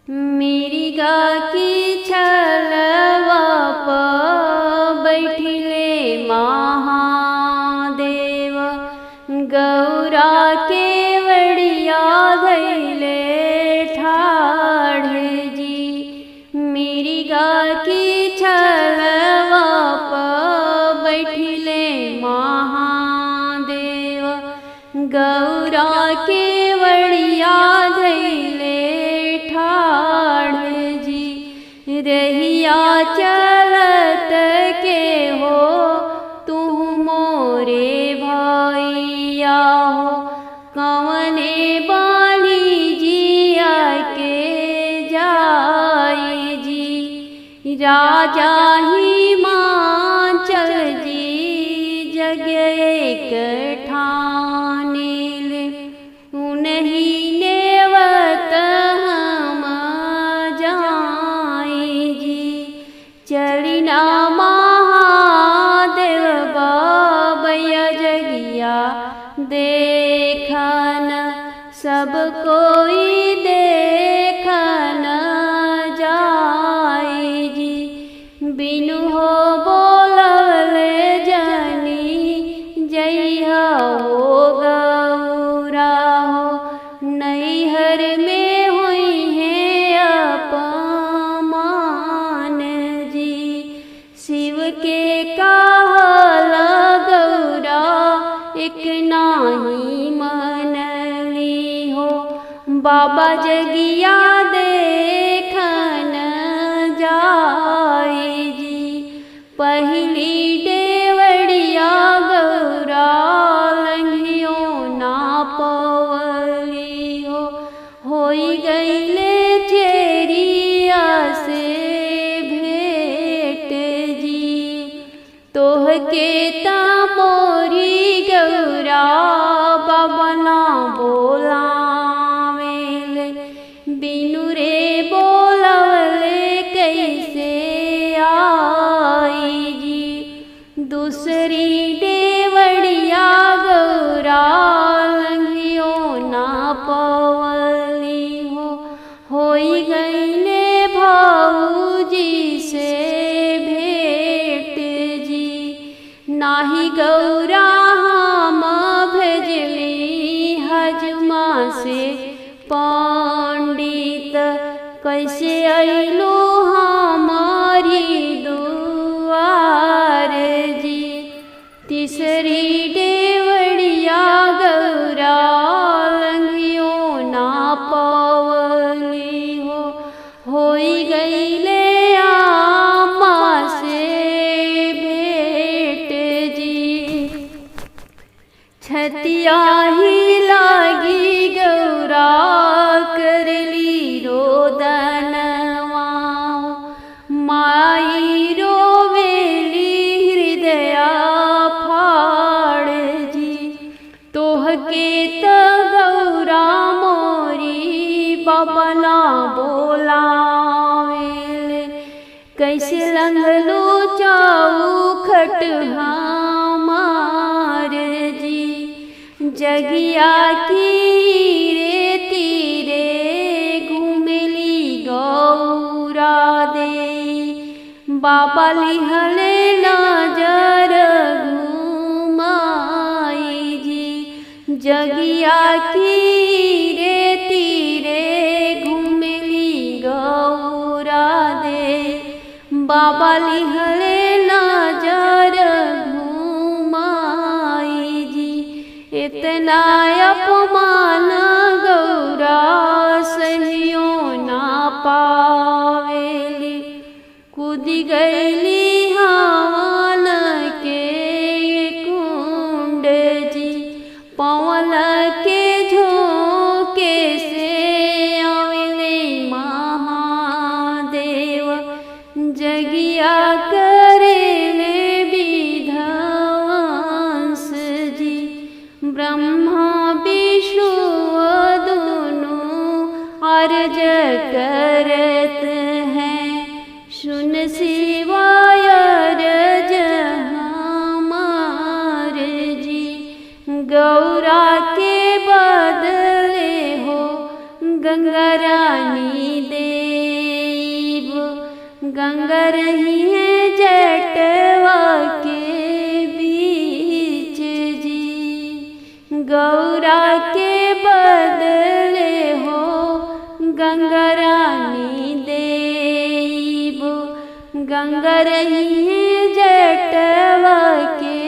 मृगा की छलवा पर बैठिले महादेव, गौरा के वड़िया धैले ठाढ़ जी। मृगा की छलवा पर बैठिले महादेव, गौरा के वड़िया धैले ठाढ़ जी। रहिया चलत के हो तू मोरे भैया हो, कवने बाली जिया के जाई जी। राजा हिमाचल जी जग एक ठानेले, उन्हीं नेवत हम जाई जी। चलिना महादेव बाबैया जगिया देखन, सब कोई देखन जाई जी। बिनु हो बोलवले जनी जइहा हो गौरा हो, नैहर में हुई है अपमान जी। शिव के कहल गौरा एक नाही मनली हो, बाबा जगिया देखन जाई जी। पहली डेवड़िया गौरा लंघियो ना पवली हो, होई गईले चेरिया से भेंट जी। तोह के ता मोरी गौरा बाबा ना बोलावेले, बिनु रे बोलवले कैसे आई जी। दूसरी डेवड़िया गौरा लंघियो ना पवली हो, होई गईले भाऊजी से भेंट जी। नाही गौरा हम भेजली हजमा से पंडित, कैसे अइलो हमारी दुआर जी। तीसरी डेवड़िया गौरा लंघियो ना पवली हो, होई गईले आमा से भेंट जी। छतिया ही लागी गौरा करली रोदनवा, माई रोवेली हृदया फाड़ जी। तोह के त गौरा मोरी बाबा ना बोलावेले, कैसे लंघलो चौखट हमार जी। जगिया की रे तीरे घूमेली गौरा दे, बाबा लिहले नजर घुमाई जी। जगिया की रे तीरे घूमेली गौरा दे, बाबा लिहले नजर घुमाई जी। इतना अपमान गौरा सहियो ना पावेली, कूदी गईली हवन के कुंड जी। पवन के झोंके से आवेले महादेव, जगिया करेले विध्वंस जी। ब्रह्मा विष्णु दोनों अर्ज करत हैं, सुन शिवाय रज हमार जी। गौरा के बदले हो गंगा रानी दे गंगा रही है जटवा के बीच जी। गौरा के बदले हो गंगा रानी देबो, गंगा रही है जटवा के